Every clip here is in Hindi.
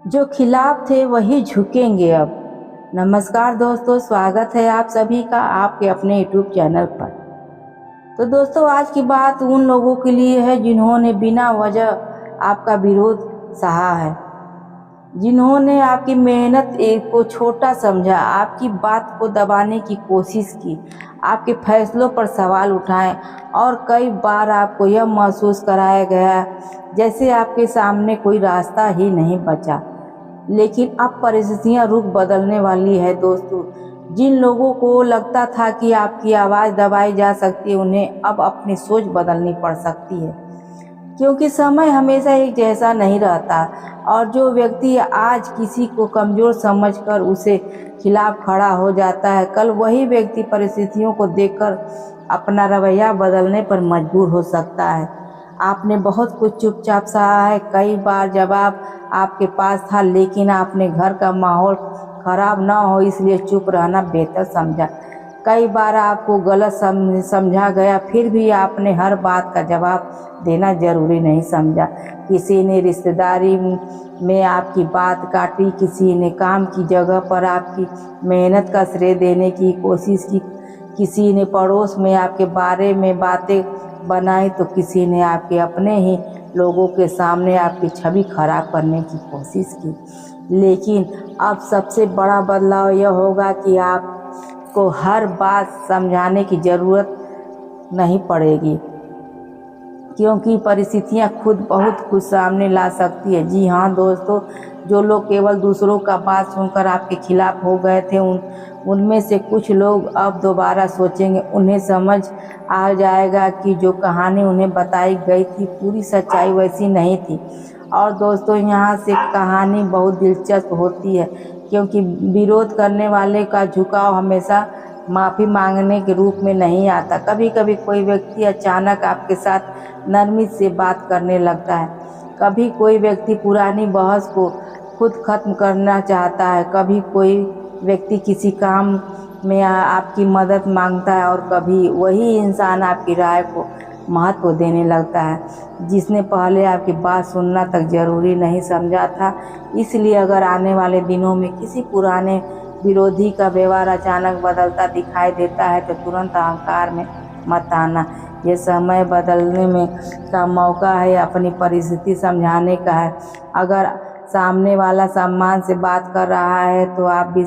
जो खिलाफ थे वही झुकेंगे अब। नमस्कार दोस्तों, स्वागत है आप सभी का आपके अपने यूट्यूब चैनल पर। तो दोस्तों, आज की बात उन लोगों के लिए है जिन्होंने बिना वजह आपका विरोध सहा है, जिन्होंने आपकी मेहनत को छोटा समझा, आपकी बात को दबाने की कोशिश की, आपके फैसलों पर सवाल उठाए और कई बार आपको यह महसूस कराया गया जैसे आपके सामने कोई रास्ता ही नहीं बचा। लेकिन अब परिस्थितियां रुख बदलने वाली है दोस्तों। जिन लोगों को लगता था कि आपकी आवाज़ दबाई जा सकती है, उन्हें अब अपनी सोच बदलनी पड़ सकती है, क्योंकि समय हमेशा एक जैसा नहीं रहता और जो व्यक्ति आज किसी को कमज़ोर समझकर उसे खिलाफ खड़ा हो जाता है, कल वही व्यक्ति परिस्थितियों को देखकर अपना रवैया बदलने पर मजबूर हो सकता है। आपने बहुत कुछ चुपचाप सहा है, कई बार जवाब आपके पास था, लेकिन आपने घर का माहौल खराब ना हो इसलिए चुप रहना बेहतर समझा। कई बार आपको गलत समझा गया, फिर भी आपने हर बात का जवाब देना जरूरी नहीं समझा। किसी ने रिश्तेदारी में आपकी बात काटी, किसी ने काम की जगह पर आपकी मेहनत का श्रेय देने की कोशिश की, किसी ने पड़ोस में आपके बारे में बातें बनाई, तो किसी ने आपके अपने ही लोगों के सामने आपकी छवि खराब करने की कोशिश की। लेकिन अब सबसे बड़ा बदलाव यह होगा कि आपको हर बात समझाने की ज़रूरत नहीं पड़ेगी, क्योंकि परिस्थितियां खुद बहुत कुछ सामने ला सकती है। जी हाँ दोस्तों, जो लोग केवल दूसरों का बात सुनकर आपके खिलाफ हो गए थे, उनमें से कुछ लोग अब दोबारा सोचेंगे। उन्हें समझ आ जाएगा कि जो कहानी उन्हें बताई गई थी पूरी सच्चाई वैसी नहीं थी। और दोस्तों, यहाँ से कहानी बहुत दिलचस्प होती है, क्योंकि विरोध करने वाले का झुकाव हमेशा माफ़ी मांगने के रूप में नहीं आता। कभी कभी कोई व्यक्ति अचानक आपके साथ नरमी से बात करने लगता है, कभी कोई व्यक्ति पुरानी बहस को खुद खत्म करना चाहता है, कभी कोई व्यक्ति किसी काम में आपकी मदद मांगता है और कभी वही इंसान आपकी राय को महत्व देने लगता है, जिसने पहले आपकी बात सुनना तक जरूरी नहीं समझा था। इसलिए अगर आने वाले दिनों में किसी पुराने विरोधी का व्यवहार अचानक बदलता दिखाई देता है, तो तुरंत अहंकार में मत आना। ये समय बदलने में का मौका है, अपनी परिस्थिति समझाने का है। अगर सामने वाला सम्मान से बात कर रहा है तो आप भी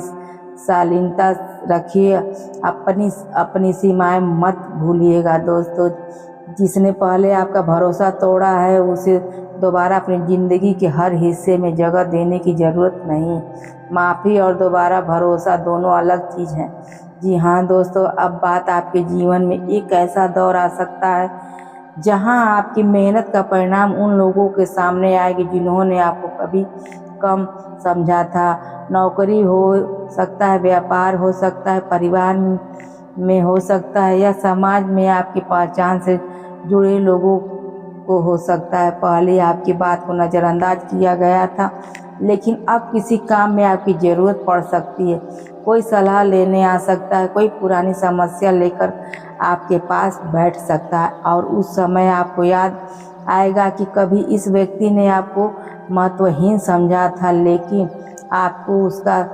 शालीनता रखिए, अपनी सीमाएं मत भूलिएगा दोस्तों। जिसने पहले आपका भरोसा तोड़ा है, उसे दोबारा अपनी ज़िंदगी के हर हिस्से में जगह देने की ज़रूरत नहीं। माफ़ी और दोबारा भरोसा दोनों अलग चीज़ हैं। जी हाँ दोस्तों, अब बात आपके जीवन में एक ऐसा दौर आ सकता है जहां आपकी मेहनत का परिणाम उन लोगों के सामने आएगी जिन्होंने आपको कभी कम समझा था। नौकरी हो सकता है, व्यापार हो सकता है, परिवार में हो सकता है, या समाज में आपकी पहचान से जुड़े लोगों को हो सकता है। पहले आपकी बात को नज़रअंदाज किया गया था, लेकिन अब किसी काम में आपकी ज़रूरत पड़ सकती है। कोई सलाह लेने आ सकता है, कोई पुरानी समस्या लेकर आपके पास बैठ सकता है, और उस समय आपको याद आएगा कि कभी इस व्यक्ति ने आपको महत्वहीन समझा था, लेकिन आपको उसका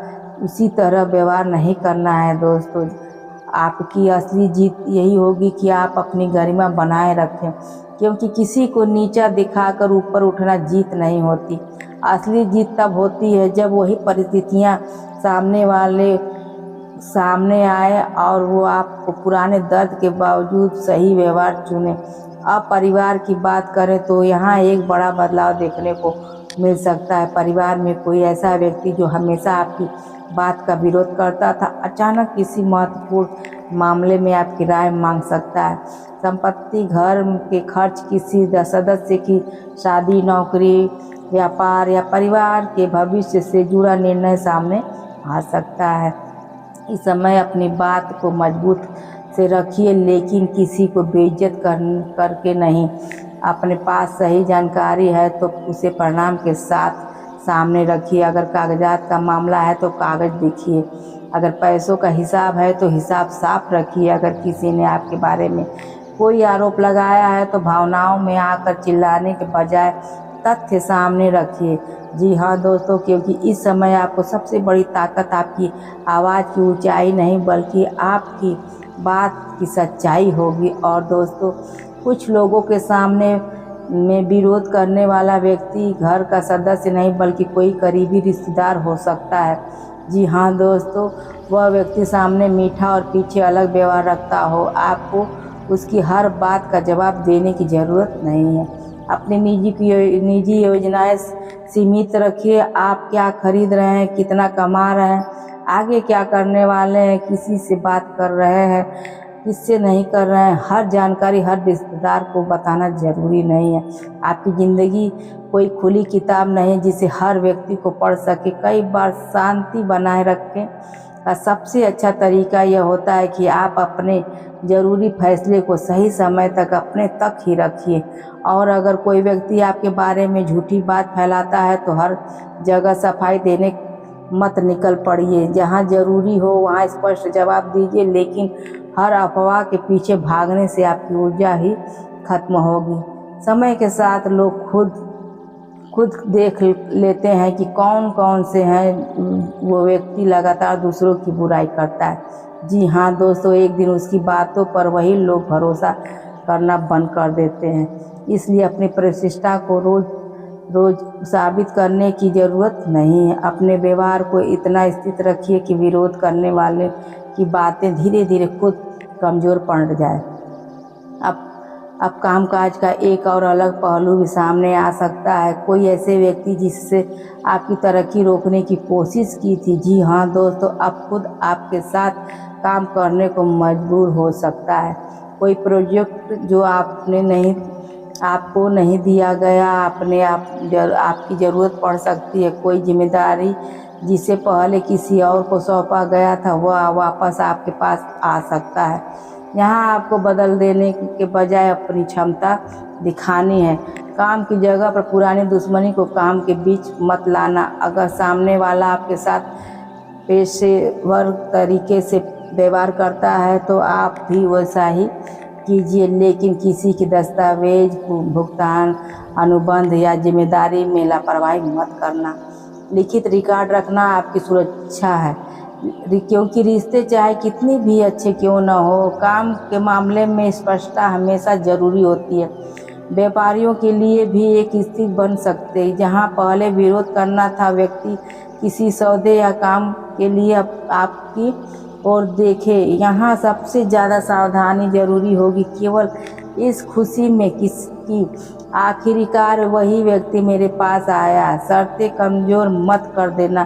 उसी तरह व्यवहार नहीं करना है दोस्तों। आपकी असली जीत यही होगी कि आप अपनी गरिमा बनाए रखें, क्योंकि किसी को नीचा दिखाकर ऊपर उठना जीत नहीं होती। असली जीत तब होती है जब वही परिस्थितियां सामने आए और वो आपको पुराने दर्द के बावजूद सही व्यवहार चुने। अब परिवार की बात करें तो यहाँ एक बड़ा बदलाव देखने को मिल सकता है। परिवार में कोई ऐसा व्यक्ति जो हमेशा आपकी बात का विरोध करता था, अचानक किसी महत्वपूर्ण मामले में आपकी राय मांग सकता है। संपत्ति, घर के खर्च, किसी सदस्य की शादी, नौकरी, व्यापार या परिवार के भविष्य से जुड़ा निर्णय सामने आ सकता है। इस समय अपनी बात को मजबूत से रखिए, लेकिन किसी को बेइज्जत करके नहीं। अपने पास सही जानकारी है तो उसे परिणाम के साथ सामने रखिए। अगर कागजात का मामला है तो कागज देखिए, अगर पैसों का हिसाब है तो हिसाब साफ रखिए। अगर किसी ने आपके बारे में कोई आरोप लगाया है तो भावनाओं में आकर चिल्लाने के बजाय तथ्य सामने रखिए। जी हाँ दोस्तों, क्योंकि इस समय आपको सबसे बड़ी ताकत आपकी आवाज़ की ऊंचाई नहीं बल्कि आपकी बात की सच्चाई होगी। और दोस्तों, कुछ लोगों के सामने में विरोध करने वाला व्यक्ति घर का सदस्य नहीं बल्कि कोई करीबी रिश्तेदार हो सकता है। जी हाँ दोस्तों, वह व्यक्ति सामने मीठा और पीछे अलग व्यवहार रखता हो। आपको उसकी हर बात का जवाब देने की ज़रूरत नहीं है। अपनी निजी योजनाएं सीमित रखिए। आप क्या खरीद रहे हैं, कितना कमा रहे हैं, आगे क्या करने वाले हैं, किसी से बात कर रहे हैं, किससे नहीं कर रहे हैं, हर जानकारी हर रिश्तेदार को बताना ज़रूरी नहीं है। आपकी ज़िंदगी कोई खुली किताब नहीं जिसे हर व्यक्ति को पढ़ सके। कई बार शांति बनाए रखें का सबसे अच्छा तरीका यह होता है कि आप अपने ज़रूरी फैसले को सही समय तक अपने तक ही रखिए। और अगर कोई व्यक्ति आपके बारे में झूठी बात फैलाता है तो हर जगह सफाई देने मत निकल पड़िए। जहाँ ज़रूरी हो वहाँ स्पष्ट जवाब दीजिए, लेकिन हर अफवाह के पीछे भागने से आपकी ऊर्जा ही खत्म होगी। समय के साथ लोग खुद देख लेते हैं कि कौन कौन से हैं वो व्यक्ति लगातार दूसरों की बुराई करता है। जी हाँ दोस्तों, एक दिन उसकी बातों पर वही लोग भरोसा करना बंद कर देते हैं। इसलिए अपनी प्रतिष्ठा को रोज साबित करने की ज़रूरत नहीं है। अपने व्यवहार को इतना स्थित रखिए कि विरोध करने वाले की बातें धीरे धीरे खुद कमज़ोर पड़ जाए। अब कामकाज का एक और अलग पहलू भी सामने आ सकता है। कोई ऐसे व्यक्ति जिससे आपकी तरक्की रोकने की कोशिश की थी। जी हाँ दोस्तों, अब खुद आपके साथ काम करने को मजबूर हो सकता है। कोई प्रोजेक्ट जो आपको नहीं दिया गया, आपकी ज़रूरत पड़ सकती है। कोई जिम्मेदारी जिसे पहले किसी और को सौंपा गया था वह वापस आपके पास आ सकता है। यहाँ आपको बदल देने के बजाय अपनी क्षमता दिखानी है। काम की जगह पर पुरानी दुश्मनी को काम के बीच मत लाना। अगर सामने वाला आपके साथ पेशेवर तरीके से व्यवहार करता है तो आप भी वैसा ही कीजिए, लेकिन किसी के दस्तावेज, भुगतान, अनुबंध या जिम्मेदारी में लापरवाही मत करना। लिखित रिकॉर्ड रखना आपकी सुरक्षा है, क्योंकि रिश्ते चाहे कितनी भी अच्छे क्यों न हो, काम के मामले में स्पष्टता हमेशा ज़रूरी होती है। व्यापारियों के लिए भी एक स्थिति बन सकते हैं जहां पहले विरोध करना था व्यक्ति किसी सौदे या काम के लिए आपकी ओर देखे। यहाँ सबसे ज़्यादा सावधानी ज़रूरी होगी, केवल इस खुशी में कि आखिरकार वही व्यक्ति मेरे पास आया। शर्तें कमज़ोर मत कर देना।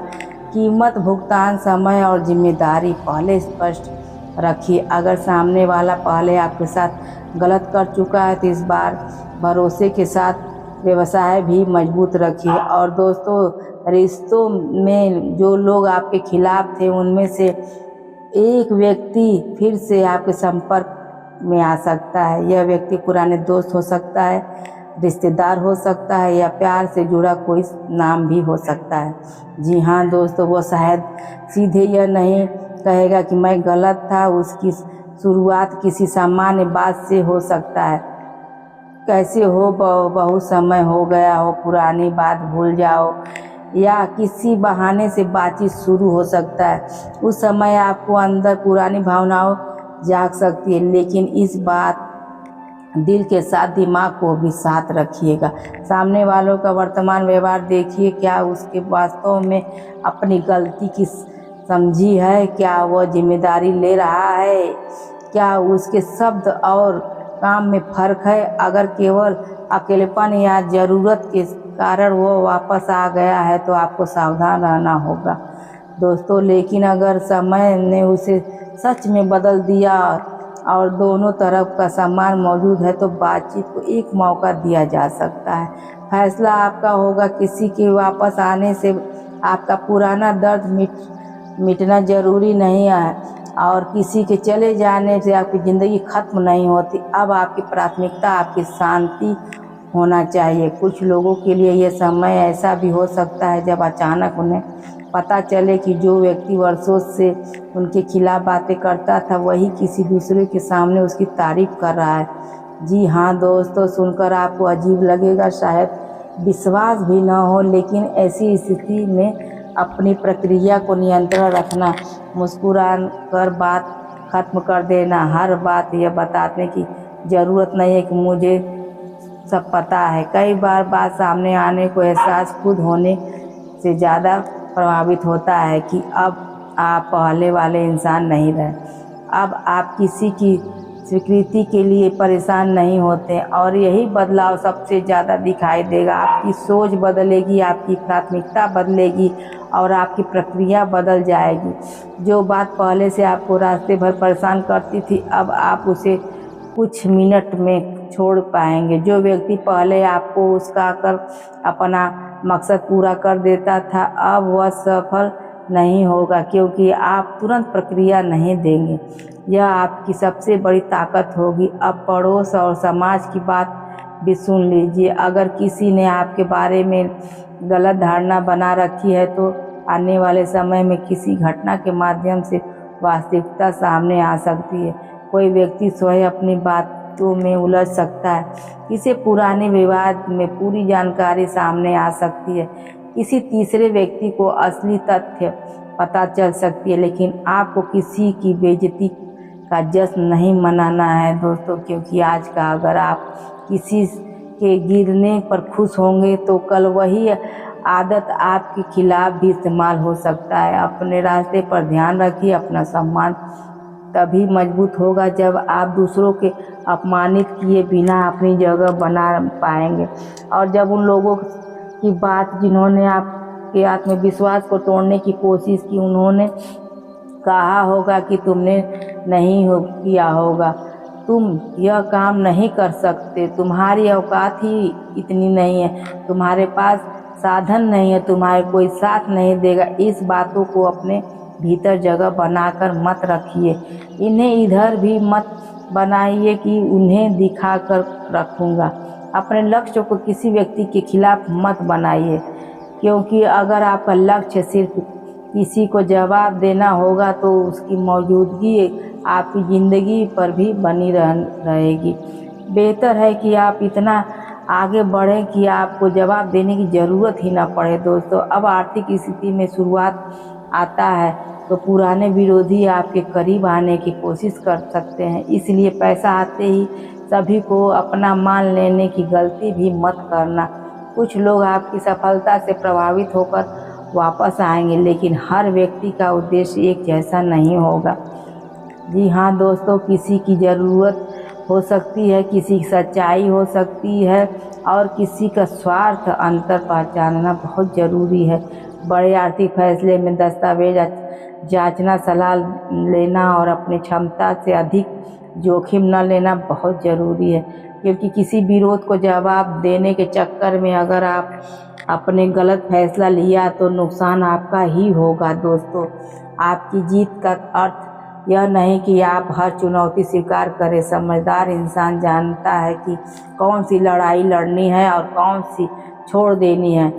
कीमत, भुगतान, समय और जिम्मेदारी पहले स्पष्ट रखिए। अगर सामने वाला पहले आपके साथ गलत कर चुका है तो इस बार भरोसे के साथ व्यवसाय भी मजबूत रखिए। और दोस्तों, रिश्तों में जो लोग आपके खिलाफ थे उनमें से एक व्यक्ति फिर से आपके संपर्क में आ सकता है। यह व्यक्ति पुराने दोस्त हो सकता है, रिश्तेदार हो सकता है या प्यार से जुड़ा कोई नाम भी हो सकता है। जी हाँ दोस्तों, वो शायद सीधे यह नहीं कहेगा कि मैं गलत था। उसकी शुरुआत किसी सामान्य बात से हो सकता है। कैसे हो, बहुत समय हो गया हो, पुरानी बात भूल जाओ, या किसी बहाने से बातचीत शुरू हो सकता है। उस समय आपको अंदर पुरानी भावनाओं जाग सकती है, लेकिन इस बात दिल के साथ दिमाग को भी साथ रखिएगा। सामने वालों का वर्तमान व्यवहार देखिए, क्या उसके वास्तव में अपनी गलती की समझी है, क्या वह जिम्मेदारी ले रहा है, क्या उसके शब्द और काम में फ़र्क है। अगर केवल अकेलेपन या ज़रूरत के कारण वो वापस आ गया है तो आपको सावधान रहना होगा दोस्तों। लेकिन अगर समय ने उसे सच में बदल दिया और दोनों तरफ का सम्मान मौजूद है तो बातचीत को एक मौका दिया जा सकता है। फैसला आपका होगा। किसी के वापस आने से आपका पुराना दर्द मिटना ज़रूरी नहीं है और किसी के चले जाने से आपकी ज़िंदगी ख़त्म नहीं होती। अब आपकी प्राथमिकता आपकी शांति होना चाहिए। कुछ लोगों के लिए यह समय ऐसा भी हो सकता है जब अचानक उन्हें पता चले कि जो व्यक्ति वर्षों से उनके खिलाफ बातें करता था वही किसी दूसरे के सामने उसकी तारीफ कर रहा है। जी हाँ दोस्तों, सुनकर आपको अजीब लगेगा शायद, विश्वास भी न हो, लेकिन ऐसी स्थिति में अपनी प्रक्रिया को नियंत्रण रखना, मुस्कुरा कर बात खत्म कर देना। हर बात यह बताने की ज़रूरत नहीं है कि मुझे सब पता है। कई बार बात सामने आने को एहसास खुद होने से ज़्यादा प्रभावित होता है कि अब आप पहले वाले इंसान नहीं रहे। अब आप किसी की स्वीकृति के लिए परेशान नहीं होते, और यही बदलाव सबसे ज़्यादा दिखाई देगा। आपकी सोच बदलेगी, आपकी प्राथमिकता बदलेगी और आपकी प्रक्रिया बदल जाएगी। जो बात पहले से आपको रास्ते भर परेशान करती थी, अब आप उसे कुछ मिनट में छोड़ पाएंगे। जो व्यक्ति पहले आपको उकसाकर अपना मकसद पूरा कर देता था, अब वह सफल नहीं होगा, क्योंकि आप तुरंत प्रक्रिया नहीं देंगे। यह आपकी सबसे बड़ी ताकत होगी। अब पड़ोस और समाज की बात भी सुन लीजिए। अगर किसी ने आपके बारे में गलत धारणा बना रखी है, तो आने वाले समय में किसी घटना के माध्यम से वास्तविकता सामने आ सकती है। कोई व्यक्ति स्वयं अपनी बातों में उलझ सकता है, किसी पुराने विवाद में पूरी जानकारी सामने आ सकती है, किसी तीसरे व्यक्ति को असली तथ्य पता चल सकती है। लेकिन आपको किसी की बेइज्जती का जश्न नहीं मनाना है दोस्तों, क्योंकि आज का अगर आप किसी के गिरने पर खुश होंगे, तो कल वही आदत आपके खिलाफ भी इस्तेमाल हो सकता है। अपने रास्ते पर ध्यान रखिए। अपना सम्मान तभी मजबूत होगा जब आप दूसरों के अपमानित किए बिना अपनी जगह बना पाएंगे। और जब उन लोगों की बात जिन्होंने आपके आत्मविश्वास को तोड़ने की कोशिश की, उन्होंने कहा होगा कि तुमने नहीं किया होगा, तुम यह काम नहीं कर सकते, तुम्हारी औकात ही इतनी नहीं है, तुम्हारे पास साधन नहीं है, तुम्हारे कोई साथ नहीं देगा, इस बातों को अपने भीतर जगह बनाकर मत रखिए। इन्हें इधर भी मत बनाइए कि उन्हें दिखा कर रखूँगा। अपने लक्ष्य को किसी व्यक्ति के खिलाफ मत बनाइए, क्योंकि अगर आपका लक्ष्य सिर्फ किसी को जवाब देना होगा, तो उसकी मौजूदगी आपकी ज़िंदगी पर भी बनी रहेगी। बेहतर है कि आप इतना आगे बढ़ें कि आपको जवाब देने की ज़रूरत ही ना पड़े दोस्तों। अब आर्थिक स्थिति में शुरुआत आता है, तो पुराने विरोधी आपके करीब आने की कोशिश कर सकते हैं। इसलिए पैसा आते ही सभी को अपना मान लेने की गलती भी मत करना। कुछ लोग आपकी सफलता से प्रभावित होकर वापस आएंगे, लेकिन हर व्यक्ति का उद्देश्य एक जैसा नहीं होगा। जी हाँ दोस्तों, किसी की ज़रूरत हो सकती है, किसी की सच्चाई हो सकती है, और किसी का स्वार्थ अंतर पहचानना बहुत ज़रूरी है। बड़े आर्थिक फैसले में दस्तावेज जांचना, सलाह लेना और अपनी क्षमता से अधिक जोखिम न लेना बहुत ज़रूरी है, क्योंकि किसी विरोध को जवाब देने के चक्कर में अगर आप अपने गलत फैसला लिया, तो नुकसान आपका ही होगा दोस्तों। आपकी जीत का अर्थ यह नहीं कि आप हर चुनौती स्वीकार करें। समझदार इंसान जानता है कि कौन सी लड़ाई लड़नी है और कौन सी छोड़ देनी है।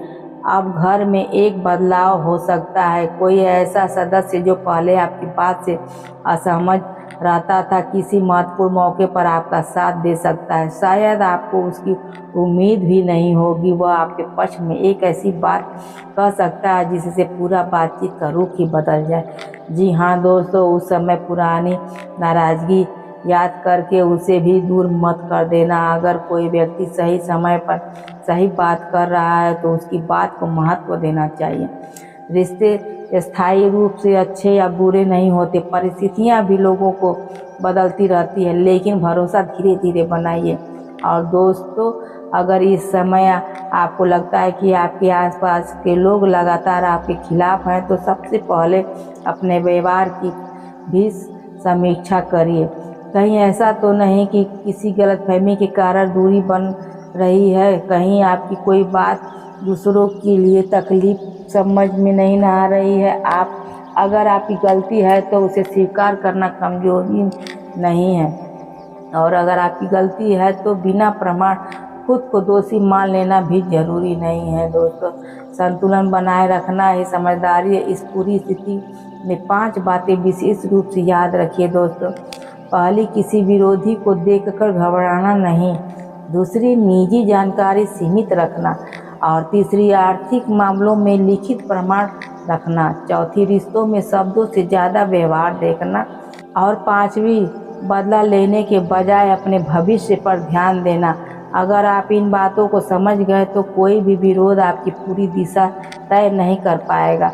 अब घर में एक बदलाव हो सकता है। कोई ऐसा सदस्य जो पहले आपकी बात से असहमत रहता था, किसी महत्वपूर्ण मौके पर आपका साथ दे सकता है। शायद आपको उसकी उम्मीद भी नहीं होगी। वह आपके पक्ष में एक ऐसी बात कह सकता है जिससे पूरा बातचीत का रुख ही बदल जाए। जी हाँ दोस्तों, उस समय पुरानी नाराज़गी याद करके उसे भी दूर मत कर देना। अगर कोई व्यक्ति सही समय पर सही बात कर रहा है, तो उसकी बात को महत्व देना चाहिए। रिश्ते स्थायी रूप से अच्छे या बुरे नहीं होते। परिस्थितियाँ भी लोगों को बदलती रहती है, लेकिन भरोसा धीरे धीरे बनाइए। और दोस्तों, अगर इस समय आपको लगता है कि आपके आसपास के लोग लगातार आपके खिलाफ हैं, तो सबसे पहले अपने व्यवहार की भी समीक्षा करिए। कहीं ऐसा तो नहीं कि किसी गलतफहमी के कारण दूरी बन रही है, कहीं आपकी कोई बात दूसरों के लिए तकलीफ समझ में नहीं आ रही है। अगर आपकी गलती है, तो उसे स्वीकार करना कमजोरी नहीं है, और अगर आपकी गलती है तो बिना प्रमाण खुद को दोषी मान लेना भी जरूरी नहीं है दोस्तों। संतुलन बनाए रखना ही समझदारी है। इस पूरी स्थिति में 5 बातें विशेष रूप से याद रखिए दोस्तों। पहली, किसी विरोधी को देखकर घबराना नहीं। दूसरी, निजी जानकारी सीमित रखना। और तीसरी आर्थिक मामलों में लिखित प्रमाण रखना। चौथी रिश्तों में शब्दों से ज़्यादा व्यवहार देखना। और पांचवी बदला लेने के बजाय अपने भविष्य पर ध्यान देना। अगर आप इन बातों को समझ गए तो कोई भी विरोध आपकी पूरी दिशा तय नहीं कर पाएगा।